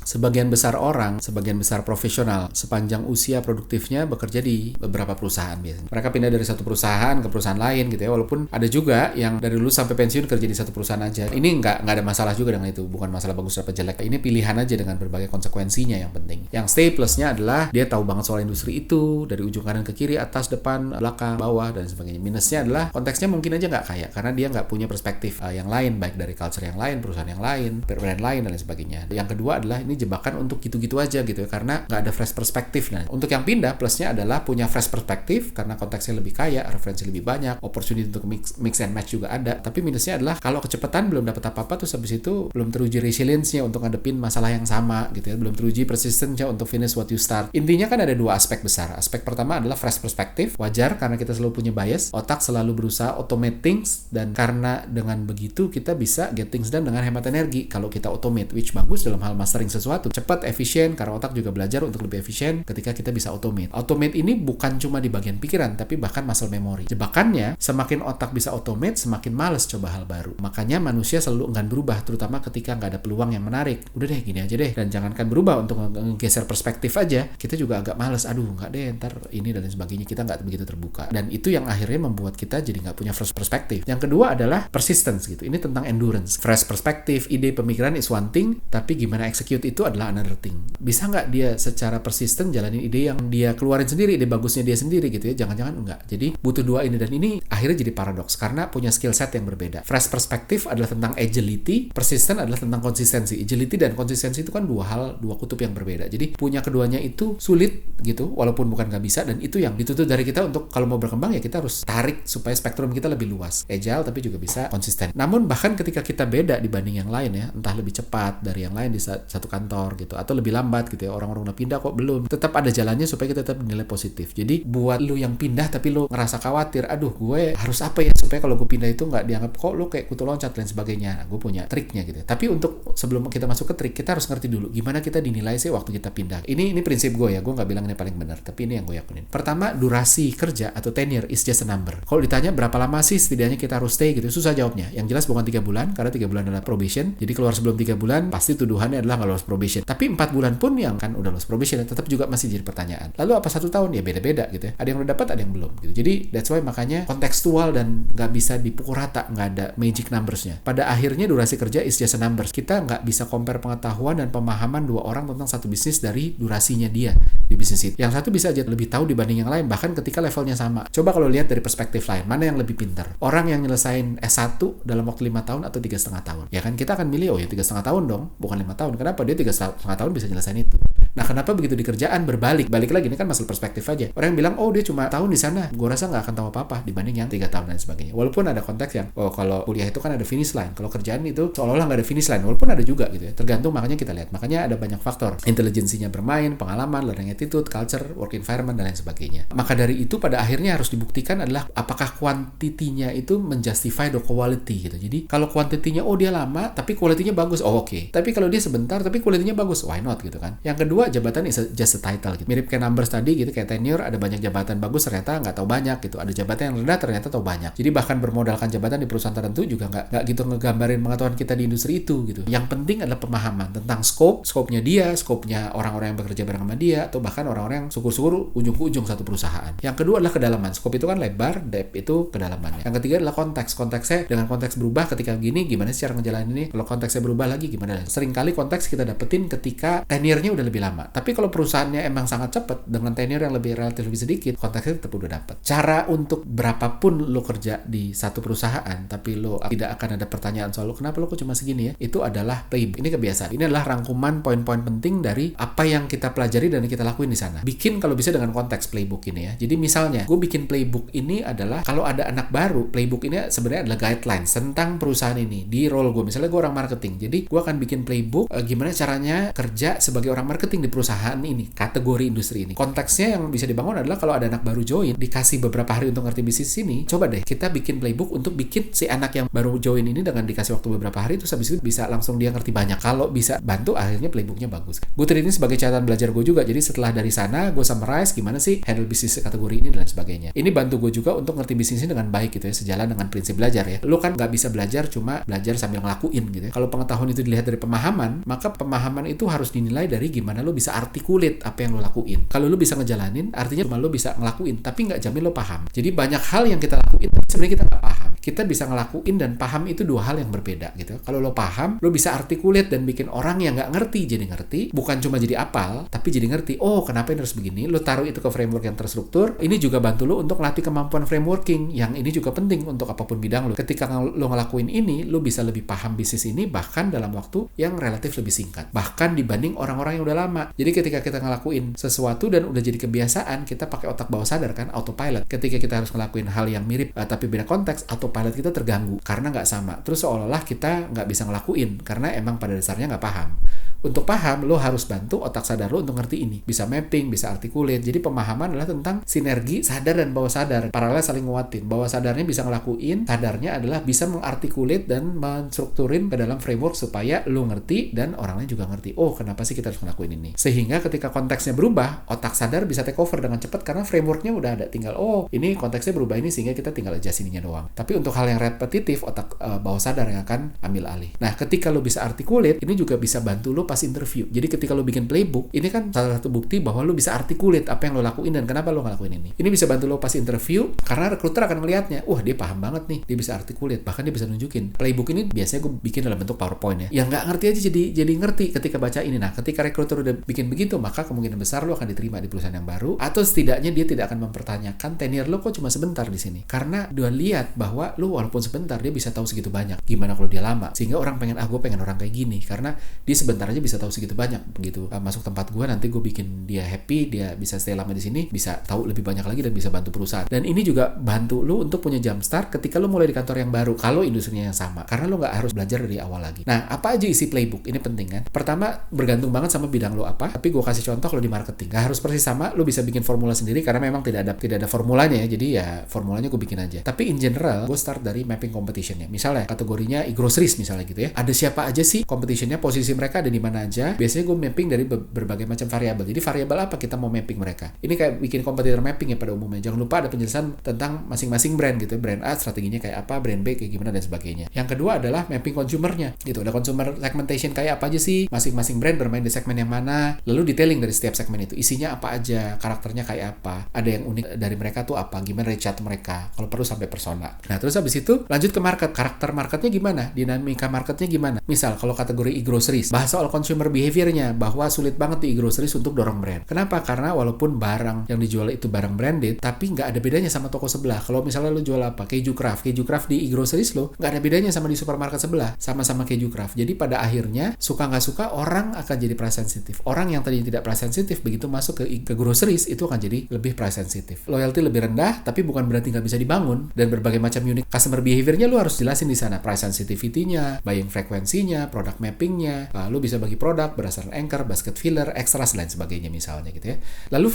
sebagian besar orang, sebagian besar profesional sepanjang usia produktifnya bekerja di beberapa perusahaan biasanya. Mereka pindah dari satu perusahaan ke perusahaan lain gitu ya, walaupun ada juga yang dari dulu sampai pensiun kerja di satu perusahaan aja. Ini nggak ada masalah juga dengan itu, bukan masalah bagus atau jelek. Ini pilihan aja dengan berbagai konsekuensinya yang penting. Yang stay plusnya adalah dia tahu banget soal industri itu, dari ujung kanan ke kiri, atas, depan, belakang, bawah, dan sebagainya. Minusnya adalah konteksnya mungkin aja nggak kaya, karena dia nggak punya perspektif yang lain, baik dari culture yang lain, perusahaan yang lain, brand lain, dan lain sebagainya. Yang kedua adalah ini jebakan untuk gitu-gitu aja gitu ya, karena nggak ada fresh perspektif. Nah, untuk yang pindah, plusnya adalah punya fresh perspektif, karena konteksnya lebih kaya, referensi lebih banyak, opportunity untuk mix and match juga ada. Tapi minusnya adalah kalau kecepatan belum dapat apa-apa, terus habis itu belum teruji resilience-nya untuk ngadepin masalah yang sama gitu ya, belum teruji persistence-nya untuk finish what you start. Intinya kan ada dua aspek besar. Aspek pertama adalah fresh perspektif, wajar karena kita selalu punya bias, otak selalu berusaha automate things, dan karena dengan begitu kita bisa get things done dengan hemat energi kalau kita automate, which bagus dalam hal mastering sesuatu, cepat, efisien, karena otak juga belajar untuk lebih efisien ketika kita bisa automate. Automate ini bukan cuma di bagian pikiran, tapi bahkan muscle memory. Jebakannya, semakin otak bisa automate, semakin males coba hal baru. Makanya manusia selalu enggan berubah, terutama ketika nggak ada peluang yang menarik. Udah deh, gini aja deh. Dan jangankan berubah, untuk ngegeser perspektif aja, kita juga agak males. Aduh, nggak deh, ntar ini dan lain sebagainya. Kita nggak begitu terbuka. Dan itu yang akhirnya membuat kita jadi nggak punya fresh perspektif. Yang kedua adalah persistence gitu. Ini tentang endurance. Fresh perspektif, ide, pemikiran is one thing, tapi gimana execute itu adalah another thing. Bisa nggak dia secara persisten jalanin ide yang dia keluarin sendiri, ide bagusnya dia sendiri gitu ya? Jangan-jangan enggak. Jadi butuh dua ini, dan ini akhirnya jadi paradoks karena punya skill set yang berbeda. Fresh perspektif adalah tentang agility, persistent adalah tentang konsistensi. Agility dan konsistensi itu kan dua kutub yang berbeda. Jadi punya keduanya itu sulit gitu, walaupun bukan nggak bisa, dan itu yang dituntut dari kita untuk kalau mau berkembang ya kita harus tarik supaya spektrum kita lebih luas. Agile tapi juga bisa konsisten. Namun bahkan ketika kita beda dibanding yang lain ya, entah lebih cepat dari yang lain di satu kantor gitu, atau lebih lambat gitu ya, orang-orang udah pindah kok belum, tetap ada jalannya supaya kita tetap nilai positif. Jadi buat lu yang pindah tapi lu ngerasa khawatir, aduh gue harus apa ya supaya kalau gue pindah itu nggak dianggap kok lu kayak kutu loncat dan sebagainya. Nah, gue punya triknya gitu. Tapi untuk sebelum kita masuk ke trik, kita harus ngerti dulu gimana kita dinilai sih waktu kita pindah. Ini prinsip gue ya, gue nggak bilang ini paling benar, tapi ini yang gue yakinin. Pertama, durasi kerja atau tenure is just a number. Kalau ditanya berapa lama sih setidaknya kita harus stay gitu, susah jawabnya. Yang jelas bukan 3 bulan, karena 3 bulan adalah probation. Jadi keluar sebelum 3 bulan pasti tuduhannya adalah nggak lolos probation. Tapi 4 bulan pun yang kan udah lolos probation tetap juga masih jadi pertanyaan. Lalu apa 1 tahun? Ya beda-beda gitu ya. Ada yang udah dapat, ada yang belum gitu. Jadi that's why makanya kontekstual dan nggak bisa dipukul rata, nggak ada magic numbersnya. Pada akhirnya durasi kerja is just a numbers. Kita nggak bisa compare pengetahuan dan pemahaman dua orang tentang satu bisnis dari durasinya dia di bisnis itu. Yang satu bisa aja lebih tahu dibanding yang lain, bahkan ketika levelnya sama. Coba kalau lihat dari perspektif lain, mana yang lebih pintar? Orang yang nyelesain S1 dalam waktu 5 tahun atau 3,5 tahun? Ya kan kita akan milih, oh ya 3,5 tahun dong, bukan 5 tahun. Kenapa? Dia 3,5 tahun bisa nyelesain itu. Nah, kenapa begitu di kerjaan berbalik? Balik lagi, ini kan masalah perspektif aja. Orang yang bilang, oh dia cuma tahun di sana, gue rasa nggak akan tahu apa-apa dibanding yang 3 tahun dan sebagainya. Walaupun ada konteks yang, oh kalau kuliah itu kan ada finish line, kalau kerjaan itu seolah-olah nggak ada finish line, walaupun ada juga gitu ya. Tergantung, makanya kita lihat. Makanya ada banyak faktor. Intelijensinya bermain, pengalaman, learning attitude, culture, work environment, dan lain sebagainya. Maka dari itu pada akhirnya harus dibuktikan adalah apakah kuantitinya itu menjustify the quality gitu. Jadi kalau kuantitinya, oh dia lama tapi quality-nya bagus, oh oke. Tapi kalau dia sebentar tapi quality-nya bagus, why not gitu kan. Yang kedua, jabatan is just a title gitu. Mirip kayak numbers tadi gitu, kayak tenure, ada banyak jabatan bagus ternyata nggak tahu banyak gitu. Ada jabatan yang rendah ternyata tahu banyak. Jadi bahkan bermodalkan jabatan di perusahaan tertentu juga nggak gitu ngegambarin pengetahuan kita di industri itu gitu. Yang penting adalah pemahaman tentang scope-nya dia, scope-nya orang-orang yang bekerja bareng sama dia, atau bahkan orang-orang yang syukur-syukur ujung ke ujung satu perusahaan. Yang kedua adalah kedalaman. Scope itu kan lebar, depth itu kedalamannya. Yang ketiga adalah konteks. Konteksnya dengan konteks berubah ketika gini, gimana sih cara ngejalanin ini? Kalau konteksnya berubah lagi gimana? Seringkali konteks kita dapetin ketika tenure-nya udah lebih lama. Tapi kalau perusahaannya emang sangat cepat dengan tenure yang relatif lebih sedikit, konteksnya tetap udah dapet. Cara untuk berapapun lo kerja di satu perusahaan, tapi lo tidak akan ada pertanyaan soal lo kenapa lo kok cuma segini ya? Itu adalah playbook. Ini kebiasaan. Ini adalah rangkuman poin-poin penting dari apa yang kita pelajari dan kita lakuin di sana. Bikin kalau bisa dengan konteks playbook ini ya. Jadi misalnya, gue bikin playbook ini adalah kalau ada anak baru, playbook ini sebenarnya adalah guidelines tentang perusahaan ini di role gue. Misalnya gue orang marketing, jadi gue akan bikin playbook gimana caranya kerja sebagai orang marketing marketing di perusahaan ini, kategori industri ini. Konteksnya yang bisa dibangun adalah kalau ada anak baru join, dikasih beberapa hari untuk ngerti bisnis ini, coba deh kita bikin playbook untuk bikin si anak yang baru join ini dengan dikasih waktu beberapa hari, terus habis itu bisa langsung dia ngerti banyak. Kalau bisa bantu, akhirnya playbooknya bagus. Gue treat ini sebagai catatan belajar gue juga. Jadi setelah dari sana, gue summarize gimana sih handle bisnis kategori ini dan lain sebagainya. Ini bantu gue juga untuk ngerti bisnisnya dengan baik gitu ya, sejalan dengan prinsip belajar ya. Lu kan nggak bisa belajar cuma belajar sambil ngelakuin gitu ya. Kalau pengetahuan itu dilihat dari pemahaman, maka pemahaman itu harus dinilai dari gimana lu bisa articulate apa yang lu lakuin. Kalau lu bisa ngejalanin, artinya cuma lu bisa ngelakuin, tapi nggak jamin lu paham. Jadi banyak hal yang kita lakuin, tapi sebenarnya kita nggak paham. Kita bisa ngelakuin dan paham itu dua hal yang berbeda gitu. Kalau lo paham, lo bisa articulate dan bikin orang yang nggak ngerti jadi ngerti. Bukan cuma jadi apal, tapi jadi ngerti. Oh, kenapa ini harus begini? Lo taruh itu ke framework yang terstruktur. Ini juga bantu lo untuk latih kemampuan frameworking. Yang ini juga penting untuk apapun bidang lo. Ketika lo ngelakuin ini, lo bisa lebih paham bisnis ini bahkan dalam waktu yang relatif lebih singkat. Bahkan dibanding orang-orang yang udah lama. Jadi ketika kita ngelakuin sesuatu dan udah jadi kebiasaan, kita pakai otak bawah sadar kan, autopilot. Ketika kita harus ngelakuin hal yang mirip tapi beda konteks, autopilot kita terganggu karena nggak sama. Terus seolah-olah kita nggak bisa ngelakuin karena emang pada dasarnya nggak paham. Untuk paham, lo harus bantu otak sadar lo untuk ngerti ini. Bisa mapping, bisa articulate. Jadi pemahaman adalah tentang sinergi sadar dan bawah sadar. Paralel saling nguatin. Bawah sadarnya bisa ngelakuin, sadarnya adalah bisa mengarticulate dan menstrukturin ke dalam framework supaya lo ngerti dan orang lain juga ngerti. Oh, kenapa sih kita harus ngelakuin ini? Sehingga ketika konteksnya berubah, otak sadar bisa take over dengan cepat karena frameworknya udah ada. Tinggal, oh ini konteksnya berubah ini sehingga kita tinggal adjust ininya doang. Tapi untuk hal yang repetitif, otak bawah sadar yang akan ambil alih. Nah, ketika lo bisa articulate, ini juga bisa bantu lo pas interview. Jadi ketika lo bikin playbook, ini kan salah satu bukti bahwa lo bisa articulate apa yang lo lakuin dan kenapa lo ngelakuin ini. Ini bisa bantu lo pas interview karena recruiter akan melihatnya. Wah, dia paham banget nih. Dia bisa articulate, bahkan dia bisa nunjukin. Playbook ini biasanya gue bikin dalam bentuk PowerPoint ya. Yang nggak ngerti aja jadi ngerti ketika baca ini. Nah, ketika recruiter udah bikin begitu, maka kemungkinan besar lo akan diterima di perusahaan yang baru, atau setidaknya dia tidak akan mempertanyakan tenure lo kok cuma sebentar di sini. Karena dia lihat bahwa lo walaupun sebentar, dia bisa tahu segitu banyak. Gimana kalau dia lama? Sehingga orang pengen, gue pengen orang kayak gini. Karena dia sebentar aja bisa tahu segitu banyak. Begitu masuk tempat gue, nanti gue bikin dia happy, dia bisa stay lama di sini, bisa tahu lebih banyak lagi dan bisa bantu perusahaan. Dan ini juga bantu lo untuk punya jump start ketika lo mulai di kantor yang baru, kalau industrinya yang sama. Karena lo nggak harus belajar dari awal lagi. Nah, apa aja isi playbook? Ini penting kan? Pertama, bergantung banget sama bidang lo apa. Tapi gue kasih contoh kalau di marketing. Nggak harus persis sama, lo bisa bikin formula sendiri karena memang tidak ada formulanya ya. Jadi ya formulanya gue bikin aja. Tapi in general, gue start dari mapping competitionnya. Misalnya kategorinya e-groceries misalnya gitu ya. Ada siapa aja sih competitionnya, posisi mereka ada di mana aja. Biasanya gue mapping dari berbagai macam variabel. Jadi variabel apa kita mau mapping mereka. Ini kayak bikin competitor mapping ya pada umumnya. Jangan lupa ada penjelasan tentang masing-masing brand gitu. Brand A strateginya kayak apa, brand B kayak gimana dan sebagainya. Yang kedua adalah mapping consumernya gitu. Ada consumer segmentation kayak apa aja sih, masing-masing brand bermain di segmen yang mana, lalu detailing dari setiap segmen itu. Isinya apa aja, karakternya kayak apa, ada yang unik dari mereka tuh apa, gimana reach out mereka, kalau perlu sampai persona. Nah, terus habis itu lanjut ke market. Karakter marketnya gimana, dinamika marketnya gimana. Misal kalau kategori e-groceries, bahas soal consumer behaviornya, bahwa sulit banget di e-groceries untuk dorong brand. Kenapa? Karena walaupun barang yang dijual itu barang branded, tapi nggak ada bedanya sama toko sebelah. Kalau misalnya lo jual apa, keju craft di e-groceries lo nggak ada bedanya sama di supermarket sebelah, sama-sama keju craft. Jadi pada akhirnya suka nggak suka orang akan jadi price sensitive. Orang yang tadinya tidak price sensitive begitu masuk ke groceries itu akan jadi lebih price sensitive. Loyalty lebih rendah, tapi bukan berarti nggak bisa dibangun. Dan berbagai macam unique customer behaviornya lo harus jelasin di sana. Price sensitivity-nya, buying frekuensinya, product mapping-nya. Lo bisa bagi produk berdasarkan anchor, basket filler, extras dan sebagainya misalnya gitu ya. Lalu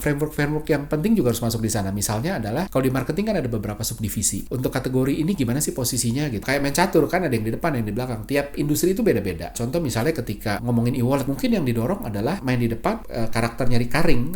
framework yang penting juga harus masuk di sana. Misalnya adalah kalau di marketing kan ada beberapa subdivisi. Untuk kategori ini gimana sih posisinya gitu. Kayak main catur kan, ada yang di depan, yang di belakang. Tiap industri itu beda-beda. Contoh misalnya ketika ngomongin e-wallet, mungkin yang didorong adalah main di depan, karakternya recurring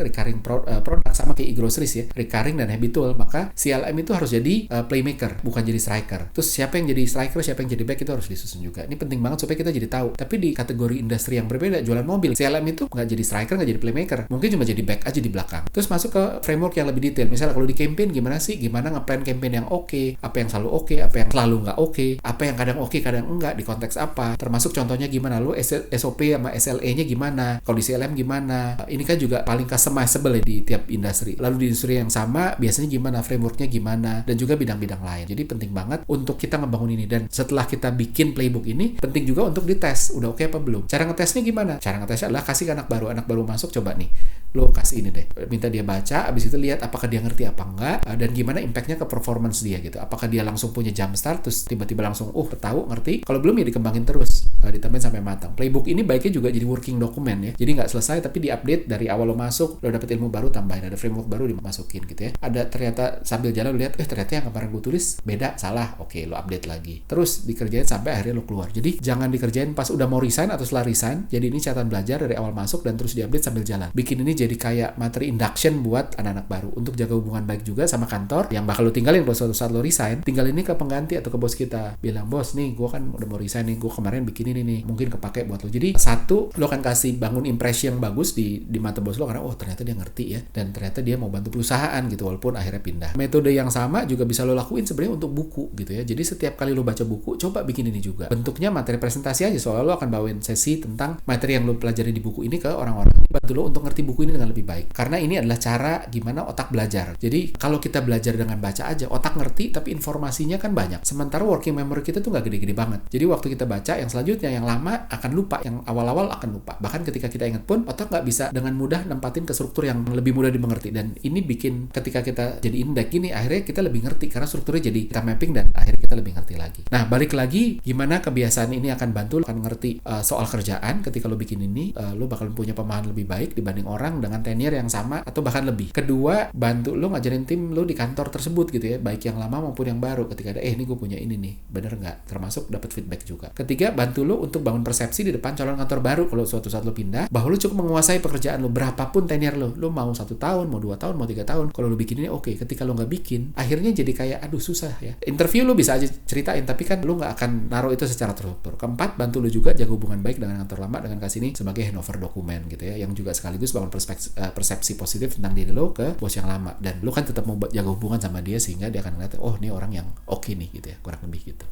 produk sama kayak e-groceries ya, recurring dan habitual. Maka CLM itu harus jadi playmaker, bukan jadi striker. Terus siapa yang jadi striker, siapa yang jadi back itu harus disusun juga. Ini penting banget supaya kita jadi tahu. Tapi di kategori industri yang berbeda, jualan mobil, CLM itu nggak jadi striker, nggak jadi playmaker, mungkin cuma jadi back aja di belakang. Terus masuk ke framework yang lebih detail. Misalnya kalau di campaign gimana sih, gimana ngeplan campaign yang oke, apa yang selalu oke, apa yang selalu nggak oke, apa yang kadang oke, kadang enggak, di konteks apa. Termasuk contohnya gimana, lo SOP sama SLA-nya gimana, kalau di CLM gimana. Ini kan juga paling customizable ya di tiap industri. Lalu di industri yang sama biasanya gimana, frameworknya gimana, dan juga bidang-bidang lain. Jadi penting banget untuk kita ngebangun ini. Dan setelah kita bikin playbook ini, penting juga untuk dites, udah oke apa belum. Cara ngetesnya gimana? Cara ngetesnya adalah kasih ke anak baru masuk, coba nih lo kasih ini deh, minta dia baca, abis itu lihat apakah dia ngerti apa enggak, dan gimana impactnya ke performance dia gitu. Apakah dia langsung punya jump start, terus tiba-tiba langsung tahu, ngerti. Kalau belum ya dikembangin terus, ditambahin sampai matang. Playbook ini baiknya juga jadi working document ya, jadi nggak selesai tapi diupdate dari awal lo masuk, lo dapet ilmu baru tambahin, ada framework baru dimasukin gitu ya. Ada ternyata sambil jalan lo lihat, ternyata yang kemarin gue tulis beda, salah, oke lo update lagi, terus dikerjain sampai akhirnya lo keluar. Jadi jangan dikerjain pas udah mau resign atau setelah resign. Jadi ini catatan belajar dari awal masuk dan terus diupdate sambil jalan. Bikin ini jadi kayak materi induction buat anak-anak baru untuk jaga hubungan baik juga sama kantor yang bakal lo tinggalin kalau suatu saat lo resign. Tinggal ini ke pengganti atau ke bos kita, bilang, bos nih gue kan udah mau resign nih, gue kemarin bikin ini nih, mungkin kepake buat lo. Jadi satu, lo akan kasih bangun impression yang bagus di mata bos lo karena ternyata dia ngerti ya, dan ternyata dia mau bantu perusahaan gitu walaupun akhirnya pindah. Metode yang sama juga bisa lo lakuin sebenarnya untuk buku gitu ya. Jadi setiap kali lo baca buku, coba bikin ini juga. Bentuknya materi presentasi aja, soalnya lo akan bawain sesi tentang materi yang lo pelajari di buku ini ke orang-orang. Bantu lo untuk ngerti buku ini dengan lebih baik. Karena ini adalah cara gimana otak belajar. Jadi kalau kita belajar dengan baca aja, otak ngerti tapi informasinya kan banyak. Sementara working memory kita tuh nggak gede-gede banget. Jadi waktu kita baca yang selanjutnya, yang lama akan lupa, yang awal-awal akan lupa. Bahkan ketika kita ingat pun, otak nggak bisa dengan mudah nempatin ke struktur yang lebih mudah dimengerti. Dan ini bikin ketika kita jadi indeks gini, akhirnya kita lebih ngerti karena strukturnya jadi kita mapping dan akhirnya kita lebih ngerti lagi. Nah, balik lagi gimana kebiasaan ini akan bantu lo akan ngerti soal kerjaan. Ketika lo bikin ini, lo bakal punya pemahaman lebih baik dibanding orang dengan tenure yang sama atau bahkan lebih. Kedua, bantu lo ngajarin tim lo di kantor tersebut gitu ya, baik yang lama maupun yang baru. Ketika ada ini gue punya ini nih, bener nggak? Termasuk dapat feedback juga. Ketiga, bantu lo untuk bangun persepsi di depan calon kantor baru kalau suatu saat lo pindah, bahwa lo cukup menguasai pekerjaan lo berapapun tenure lo mau 1 tahun, mau 2 tahun, mau 3 tahun. Kalau lo bikin ini oke. Ketika lo nggak bikin, akhirnya jadi kayak aduh susah ya. Interview lo bisa aja ceritain, tapi kan lo nggak akan naruh itu secara terstruktur. Keempat, bantu lo juga jaga hubungan baik dengan kantor lama dengan kasih ini sebagai handover dokumen gitu ya, yang juga sekaligus bangun persepsi positif tentang diri lo ke bos yang lama, dan lo kan tetap mau jaga hubungan sama dia sehingga dia akan ngeliat ini orang yang oke nih gitu ya, kurang lebih gitu.